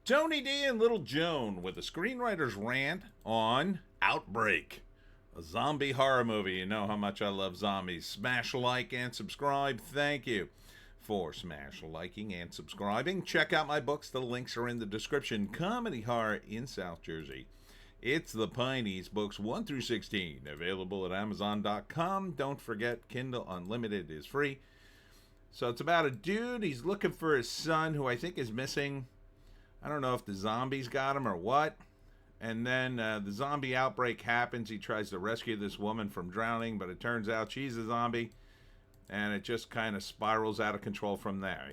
Tony D and Little Joan with a screenwriter's rant on Outbreak, a zombie horror movie. You know how much I love zombies. Smash like and subscribe. Thank you for smash liking and subscribing. Check out my books. The links are in the description. Comedy horror in South Jersey. It's the Pineys, books 1 through 16, available at Amazon.com. Don't forget, Kindle Unlimited is free. So it's about a dude. He's looking for his son, who I think is missing. I don't know if the zombies got him or what. And then the zombie outbreak happens. He tries to rescue this woman from drowning, but it turns out she's a zombie. And it just kind of spirals out of control from there.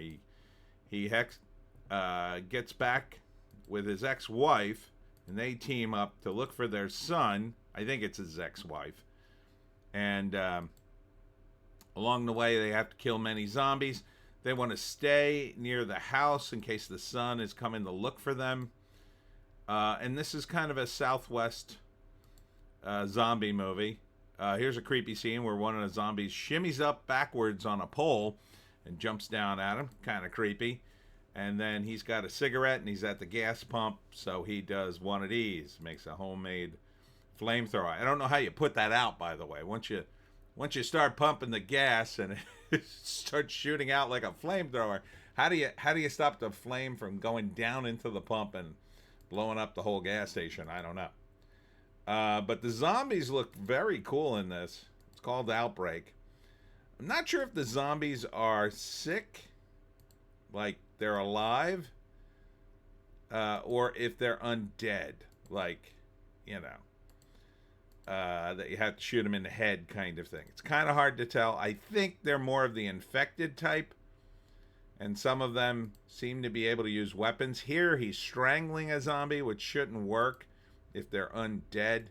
He gets back with his ex-wife, and they team up to look for their son. I think it's his ex-wife. And along the way, they have to kill many zombies. They want to stay near the house in case the son is coming to look for them. And this is kind of a Southwest zombie movie. Here's a creepy scene where one of the zombies shimmies up backwards on a pole and jumps down at him. Kind of creepy. And then he's got a cigarette and he's at the gas pump. So he does one of these. Makes a homemade flamethrower. I don't know how you put that out, by the way. Once you start pumping the gas and it starts shooting out like a flamethrower, how do you stop the flame from going down into the pump and blowing up the whole gas station? I don't know. But the zombies look very cool in this. It's called Outbreak. I'm not sure if the zombies are sick, like they're alive, or if they're undead, like, that you have to shoot them in the head kind of thing. It's kind of hard to tell. I think they're more of the infected type, and some of them seem to be able to use weapons. Here, he's strangling a zombie, which shouldn't work if they're undead.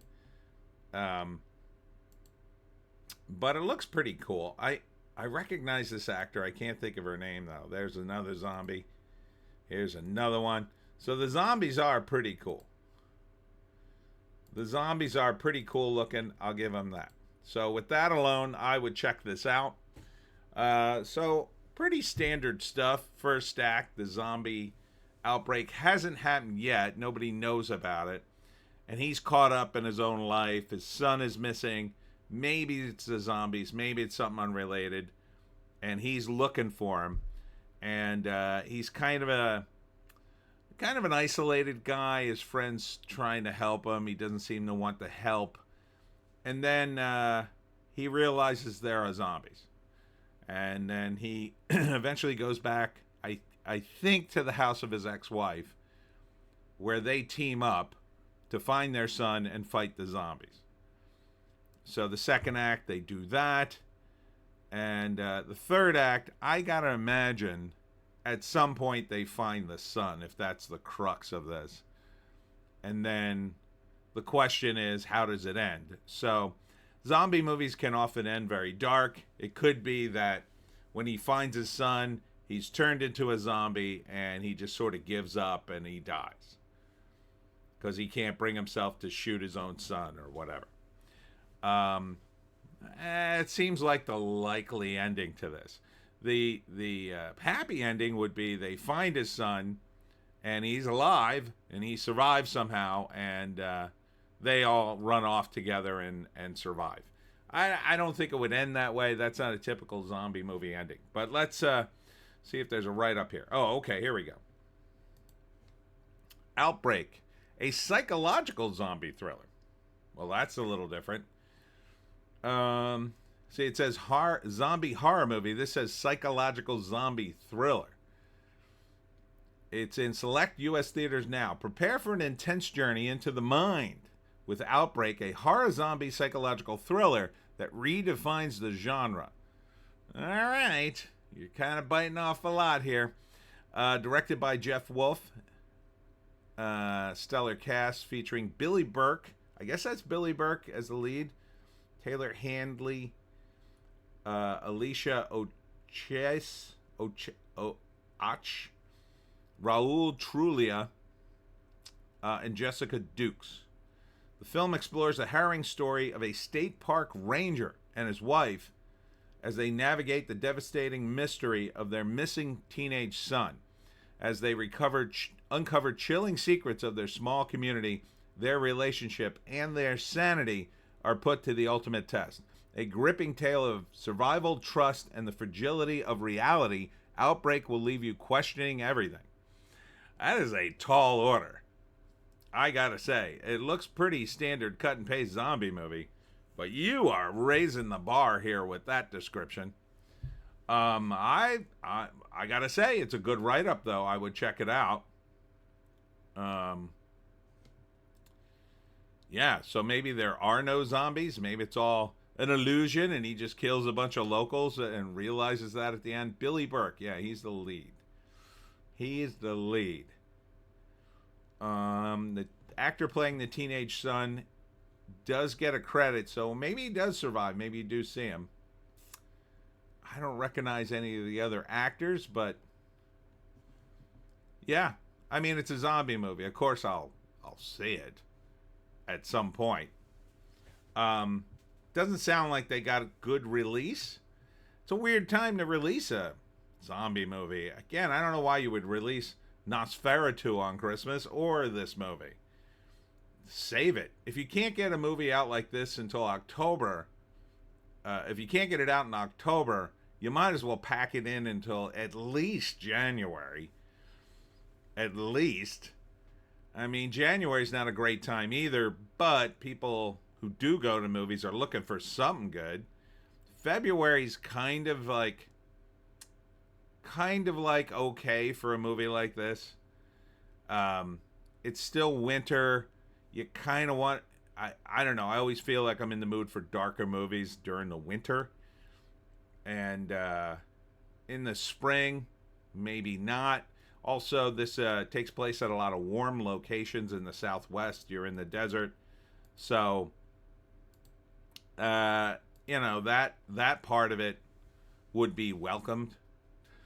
But it looks pretty cool. I recognize this actor. I can't think of her name, though. There's another zombie. Here's another one. So the zombies are pretty cool. The zombies are pretty cool looking. I'll give them that. So with that alone, I would check this out. So pretty standard stuff. First act, the zombie outbreak hasn't happened yet. Nobody knows about it. And he's caught up in his own life. His son is missing. Maybe it's the zombies. Maybe it's something unrelated. And he's looking for him. And he's kind of an isolated guy. His friend's trying to help him. He doesn't seem to want to help. And then he realizes there are zombies. And then he eventually goes back, I think, to the house of his ex-wife, where they team up to find their son and fight the zombies. So the second act, they do that. And the third act, I gotta imagine, at some point they find the son, if that's the crux of this. And then the question is, how does it end? So zombie movies can often end very dark. It could be that when he finds his son, he's turned into a zombie and he just sort of gives up and he dies because he can't bring himself to shoot his own son or whatever. It seems like the likely ending to this. The happy ending would be they find his son and he's alive and he survives somehow, and they all run off together and survive. I don't think it would end that way. That's not a typical zombie movie ending. But let's see if there's a write-up here. Oh, okay, here we go. Outbreak, a psychological zombie thriller. Well, that's a little different. See, it says zombie horror movie. This says psychological zombie thriller. It's in select U.S. theaters now. Prepare for an intense journey into the mind with Outbreak, a horror zombie psychological thriller that redefines the genre. All right. You're kind of biting off a lot here. Directed by Jeff Wolfe. Stellar cast featuring Billy Burke. I guess that's Billy Burke as the lead. Taylor Handley. Alicia Oches. Raul Trulia. And Jessica Dukes. The film explores the harrowing story of a state park ranger and his wife as they navigate the devastating mystery of their missing teenage son. as they uncover chilling secrets of their small community. Their relationship and their sanity are put to the ultimate test. A gripping tale of survival, trust, and the fragility of reality. Outbreak will leave you questioning everything. That is a tall order. I gotta say, it looks pretty standard cut and paste zombie movie, but you are raising the bar here with that description. I gotta say, it's a good write-up, though. I would check it out. Yeah, so maybe there are no zombies. Maybe it's all an illusion, and he just kills a bunch of locals and realizes that at the end. Billy Burke, yeah, he's the lead. He's the lead. The actor playing the teenage son does get a credit, so maybe he does survive. Maybe you do see him. I don't recognize any of the other actors, but yeah, I mean, it's a zombie movie. Of course, I'll see it at some point. Doesn't sound like they got a good release. It's a weird time to release a zombie movie. Again, I don't know why you would release Nosferatu on Christmas or this movie. Save it. If you can't get a movie out like this until October, if you can't get it out in October, you might as well pack it in until at least January. At least. I mean, January's not a great time either, but people who do go to movies are looking for something good. February's kind of like okay for a movie like this. It's still winter. You kind of want, I don't know, I always feel like I'm in the mood for darker movies during the winter. And in the spring, maybe not. Also, this takes place at a lot of warm locations in the Southwest. You're in the desert. So, you know, that part of it would be welcomed.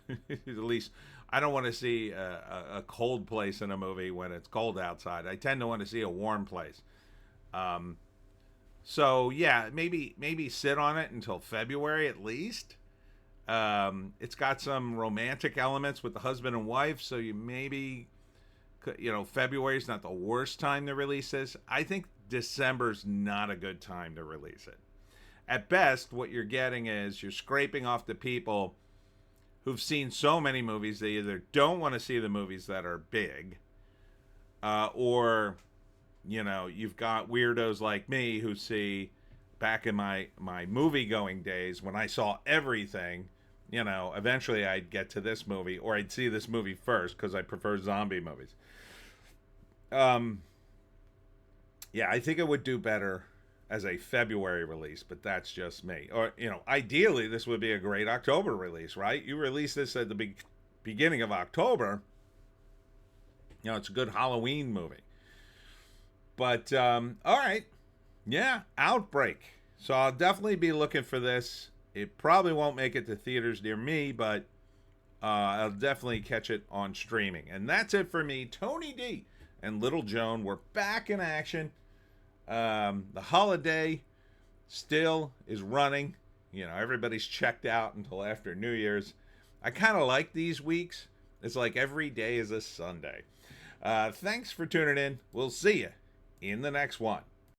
At least, I don't want to see a cold place in a movie when it's cold outside. I tend to want to see a warm place. So, yeah, maybe sit on it until February at least. It's got some romantic elements with the husband and wife, so you maybe, you know, February's not the worst time to release this. I think December's not a good time to release it. At best, what you're getting is you're scraping off the people who've seen so many movies they either don't want to see the movies that are big, or, you know, you've got weirdos like me who see, back in my movie-going days when I saw everything, you know, eventually I'd get to this movie, or I'd see this movie first because I prefer zombie movies. Yeah, I think it would do better as a February release, but that's just me. Or, you know, ideally, this would be a great October release, right? You release this at the beginning of October, you know, it's a good Halloween movie. But, all right. Yeah, Outbreak. So I'll definitely be looking for this. It probably won't make it to theaters near me, but I'll definitely catch it on streaming. And that's it for me, Tony D and Little Joan. We're back in action. The holiday still is running. You know, everybody's checked out until after New Year's. I kind of like these weeks. It's like every day is a Sunday. Thanks for tuning in. We'll see you in the next one.